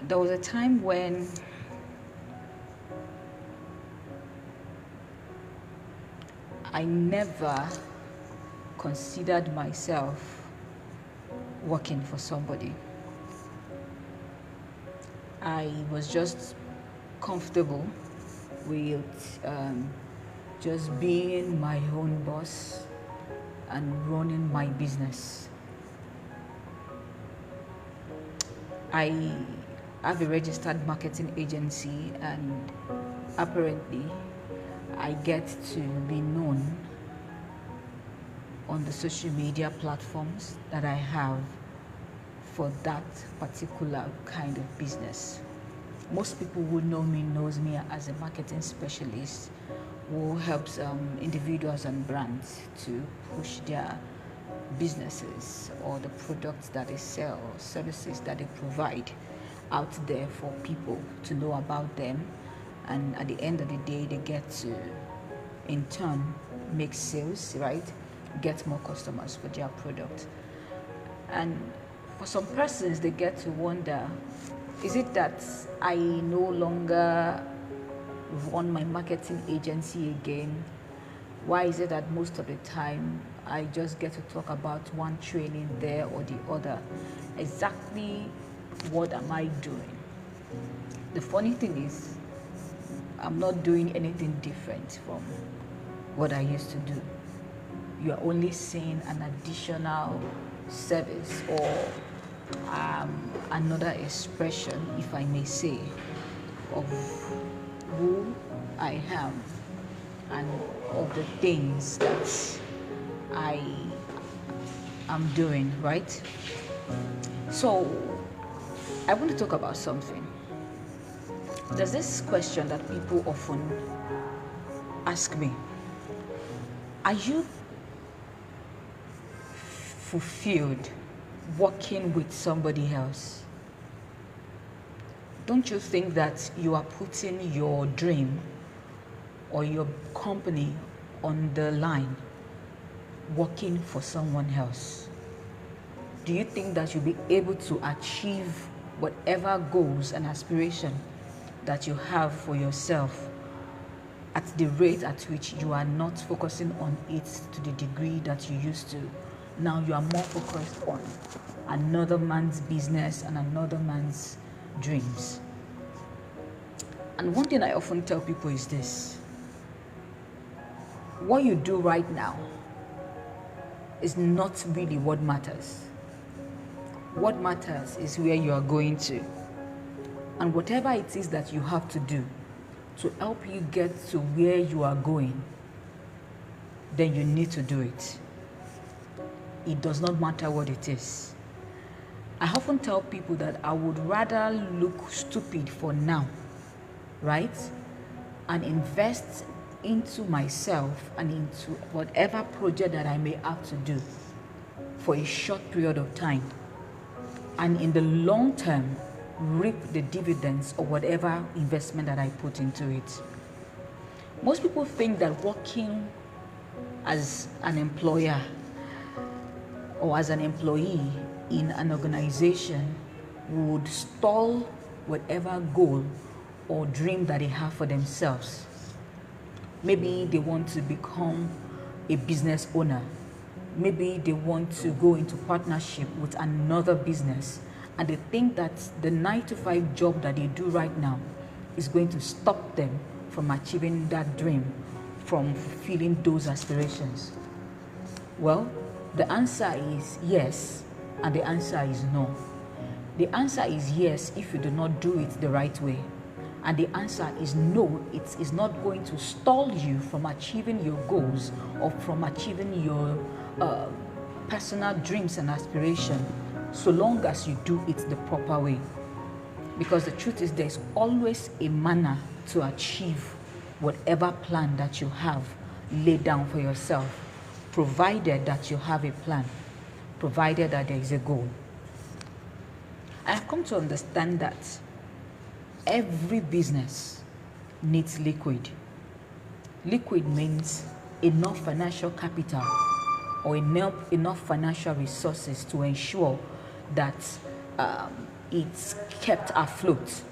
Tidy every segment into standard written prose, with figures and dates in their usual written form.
There was a time when I never considered myself working for somebody. I was just comfortable with just being my own boss and running my business. I have a registered marketing agency, and apparently I get to be known on the social media platforms that I have for that particular kind of business. Most people who know me knows me as a marketing specialist who helps individuals and brands to push their businesses or the products that they sell or services that they provide out there for people to know about them, and at the end of the day they get to in turn make sales, right? Get more customers for their product. And for some persons they get to wonder, is it that I no longer run my marketing agency again? Why is it that most of the time I just get to talk about one training there or the other? Exactly what am I doing? The funny thing is, I'm not doing anything different from what I used to do. You are only seeing an additional service or another expression, if I may say, of who I am and of the things that I am doing, right? So I want to talk about something. There's this question that people often ask me: are you fulfilled working with somebody else? Don't you think that you are putting your dream or your company on the line working for someone else? Do you think that you'll be able to achieve whatever goals and aspiration that you have for yourself at the rate at which you are not focusing on it to the degree that you used to? Now you are more focused on another man's business and another man's dreams. And one thing I often tell people is this: what you do right now is not really what matters. What matters is where you are going to. And whatever it is that you have to do to help you get to where you are going, then you need to do it. It does not matter what it is. I often tell people that I would rather look stupid for now, right? And invest into myself and into whatever project that I may have to do for a short period of time, and in the long term reap the dividends of whatever investment that I put into it. Most people think that working as an employer or as an employee in an organization would stall whatever goal or dream that they have for themselves. Maybe they want to become a business owner. Maybe they want to go into partnership with another business, and they think that the 9-to-5 job that they do right now is going to stop them from achieving that dream, from fulfilling those aspirations. Well, the answer is yes, and the answer is no. The answer is yes if you do not do it the right way. And the answer is no, it is not going to stall you from achieving your goals or from achieving your personal dreams and aspirations, so long as you do it the proper way. Because the truth is, there's always a manner to achieve whatever plan that you have laid down for yourself, provided that you have a plan, provided that there is a goal. I've come to understand that every business needs liquid. Liquid means enough financial capital or enough financial resources to ensure that it's kept afloat.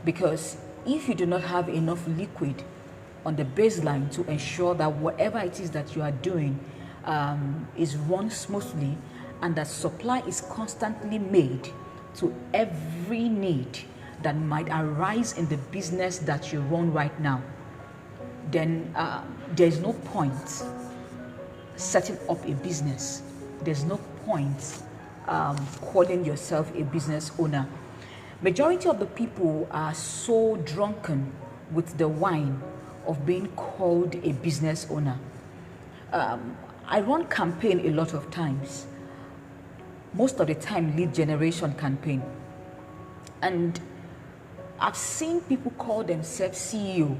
Because if you do not have enough liquid on the baseline to ensure that whatever it is that you are doing is run smoothly, and that supply is constantly made to every need that might arise in the business that you run right now, then there's no point setting up a business. There's no point calling yourself a business owner. Majority of the people are so drunken with the wine of being called a business owner. I run campaign a lot of times. Most of the time, lead generation campaign. And I've seen people call themselves CEO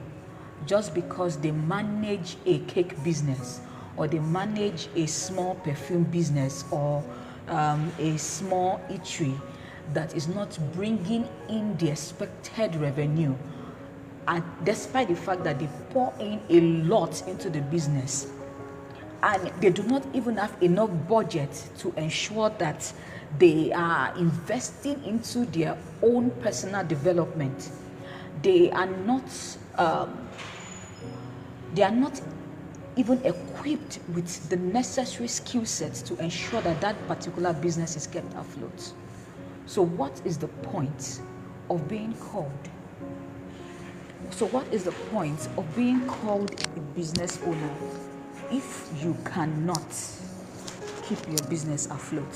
just because they manage a cake business, or they manage a small perfume business, or a small eatery that is not bringing in the expected revenue, and despite the fact that they pour in a lot into the business, and they do not even have enough budget to ensure that they are investing into their own personal development. They are not even equipped with the necessary skill sets to ensure that that particular business is kept afloat. So what is the point of being called? So what is the point of being called a business owner if you cannot keep your business afloat?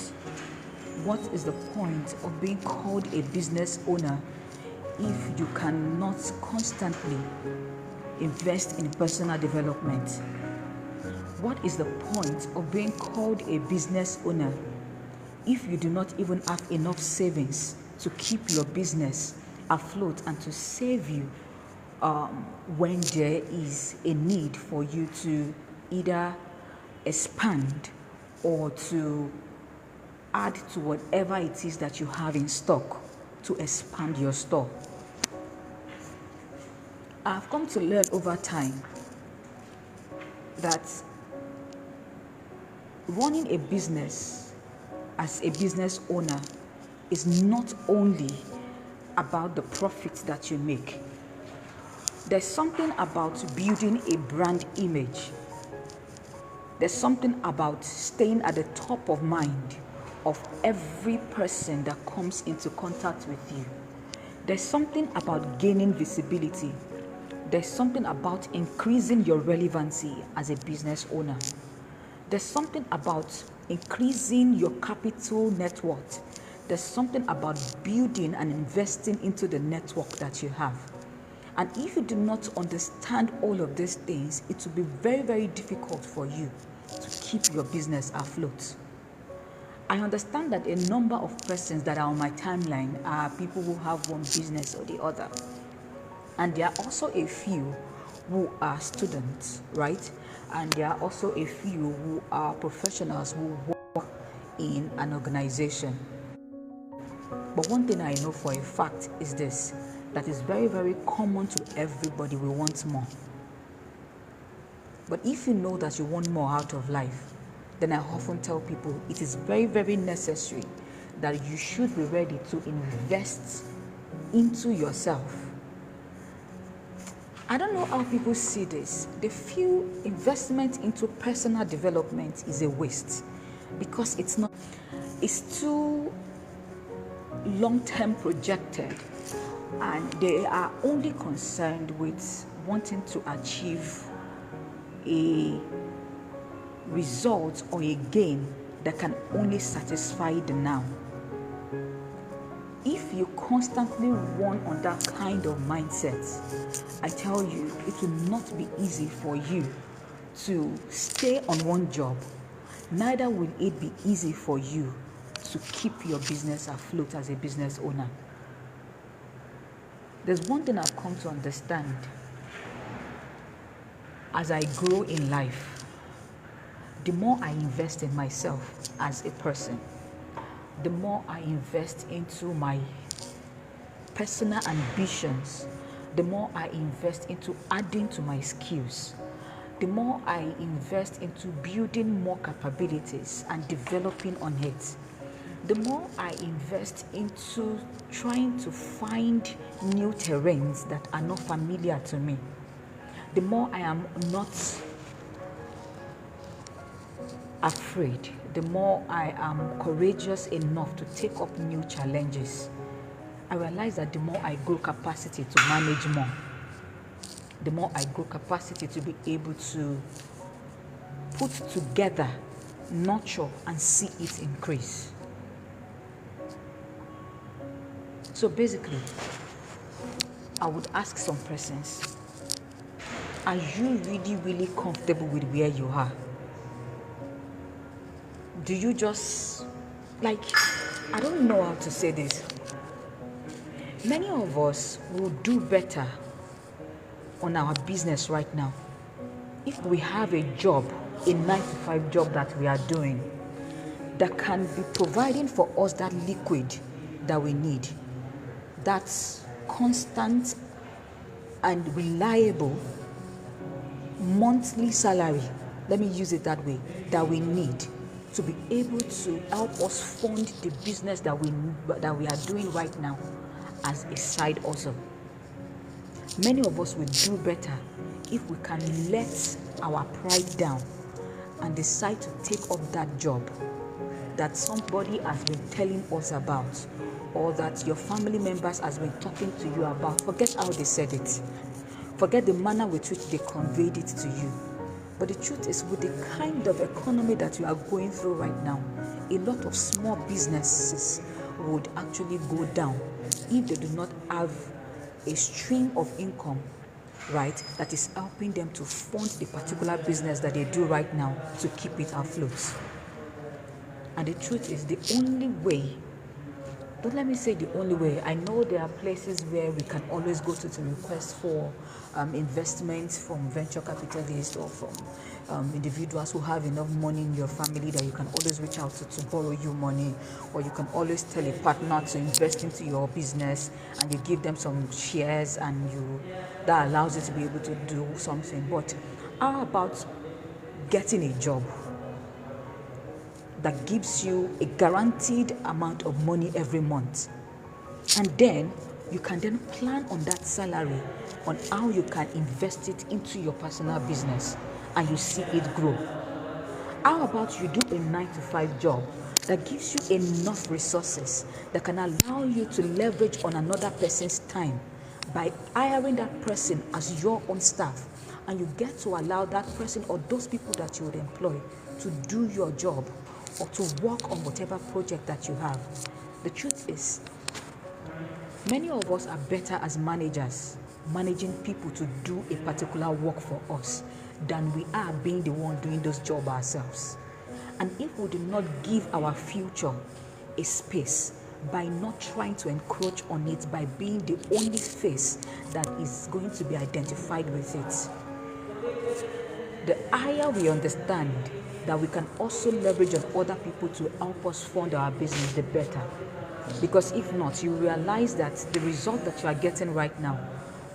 What is the point of being called a business owner if you cannot constantly invest in personal development? What is the point of being called a business owner if you do not even have enough savings to keep your business afloat and to save you when there is a need for you to either expand or to add to whatever it is that you have in stock to expand your store? I've come to learn over time that running a business as a business owner is not only about the profits that you make. There's something about building a brand image. There's something about staying at the top of mind of every person that comes into contact with you. There's something about gaining visibility. There's something about increasing your relevancy as a business owner. There's something about increasing your capital net worth. There's something about building and investing into the network that you have. And if you do not understand all of these things, it will be very, very difficult for you to keep your business afloat. I understand that a number of persons that are on my timeline are people who have one business or the other. And there are also a few who are students, right? And there are also a few who are professionals who work in an organization. But one thing I know for a fact is this, that is very, very common to everybody: we want more. But if you know that you want more out of life, then I often tell people it is very, very necessary that you should be ready to invest into yourself. I don't know how people see this. They feel investment into personal development is a waste because it's too long-term projected, and they are only concerned with wanting to achieve a result or a gain that can only satisfy the now. If you constantly run on that kind of mindset, I tell you, it will not be easy for you to stay on one job. Neither will it be easy for you to keep your business afloat as a business owner. There's one thing I've come to understand as I grow in life. The more I invest in myself as a person, the more I invest into my personal ambitions, the more I invest into adding to my skills, the more I invest into building more capabilities and developing on it, the more I invest into trying to find new terrains that are not familiar to me, the more I am not afraid, the more I am courageous enough to take up new challenges. I realize that the more I grow capacity to manage more, the more I grow capacity to be able to put together, nurture, and see it increase. So basically, I would ask some persons, are you really, really comfortable with where you are? Do you just, I don't know how to say this. Many of us will do better on our business right now if we have a job, a 9-to-5 job that we are doing, that can be providing for us that liquid that we need, that's constant and reliable monthly salary, let me use it that way, that we need to be able to help us fund the business that we are doing right now as a side hustle. Many of us will do better if we can let our pride down and decide to take up that job that somebody has been telling us about, or that your family members has been talking to you about. Forget how they said it. Forget the manner with which they conveyed it to you. But the truth is, with the kind of economy that you are going through right now, a lot of small businesses would actually go down if they do not have a stream of income, right, that is helping them to fund the particular business that they do right now to keep it afloat. And the truth is, the only way, don't let me say the only way, I know there are places where we can always go to request for investments from venture capitalists or from individuals who have enough money in your family that you can always reach out to borrow you money, or you can always tell a partner to invest into your business and you give them some shares, and that allows you to be able to do something. But how about getting a job that gives you a guaranteed amount of money every month, and then you can then plan on that salary on how you can invest it into your personal business and you see it grow? How about you do a 9-to-5 job that gives you enough resources that can allow you to leverage on another person's time by hiring that person as your own staff, and you get to allow that person or those people that you would employ to do your job or to work on whatever project that you have. The truth is, many of us are better as managers, managing people to do a particular work for us, than we are being the one doing those jobs ourselves. And if we do not give our future a space by not trying to encroach on it, by being the only face that is going to be identified with it, the higher we understand that we can also leverage on other people to help us fund our business, the better. Because if not, you realize that the result that you are getting right now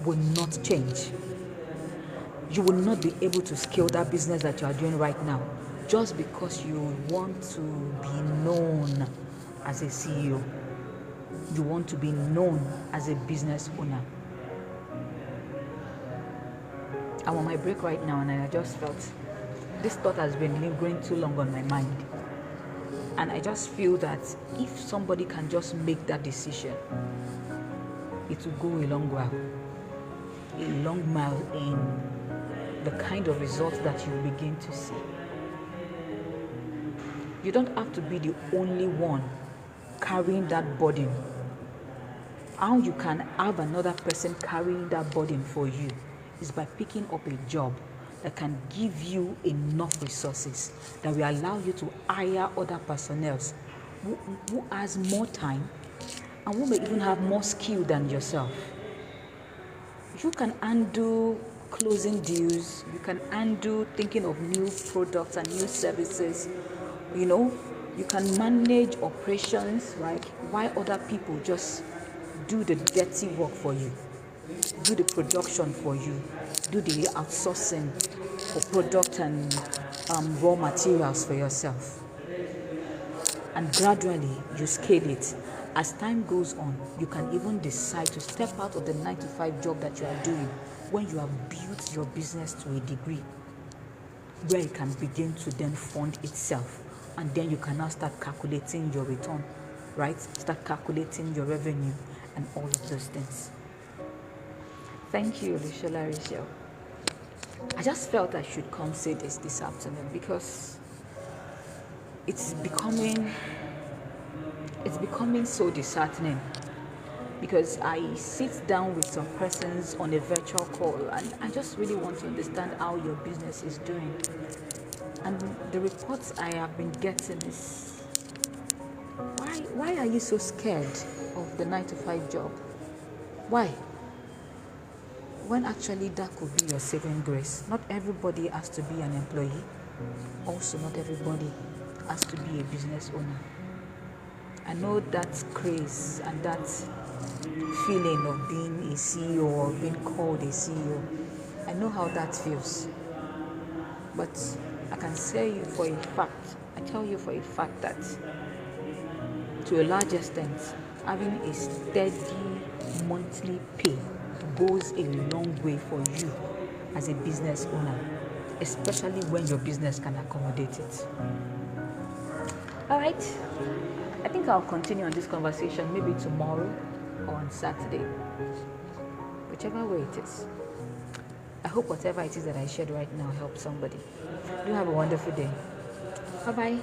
will not change. You will not be able to scale that business that you are doing right now just because you want to be known as a CEO. You want to be known as a business owner. I'm on my break right now, and I just felt this thought has been lingering too long on my mind. And I just feel that if somebody can just make that decision, it will go a long while, a long mile in the kind of results that you begin to see. You don't have to be the only one carrying that burden. How you can have another person carrying that burden for you is by picking up a job that can give you enough resources that will allow you to hire other personnel who has more time and who may even have more skill than yourself. You can undo closing deals, you can undo thinking of new products and new services. You can manage operations, right? While other people just do the dirty work for you, do the production for you, do the outsourcing for product and raw materials for yourself. and gradually you scale it. As time goes on, you can even decide to step out of the 9 to 5 job that you are doing when you have built your business to a degree where it can begin to then fund itself, and then you can now start calculating your return, right? Start calculating your revenue and all of those things. Thank you, Lushola Rachel. I just felt I should come say this afternoon because it's becoming so disheartening, because I sit down with some persons on a virtual call and I just really want to understand how your business is doing. And the reports I have been getting is, why are you so scared of the 9 to 5 job? Why? When actually that could be your saving grace. Not everybody has to be an employee. Also, not everybody has to be a business owner. I know that craze and that feeling of being a CEO or being called a CEO. I know how that feels. But I can say you for a fact, I tell you for a fact that to a large extent, having a steady monthly pay goes a long way for you as a business owner, especially when your business can accommodate it. All right, I think I'll continue on this conversation maybe tomorrow or on Saturday, whichever way it is. I hope whatever it is that I shared right now helps somebody. Do have a wonderful day. Bye-bye.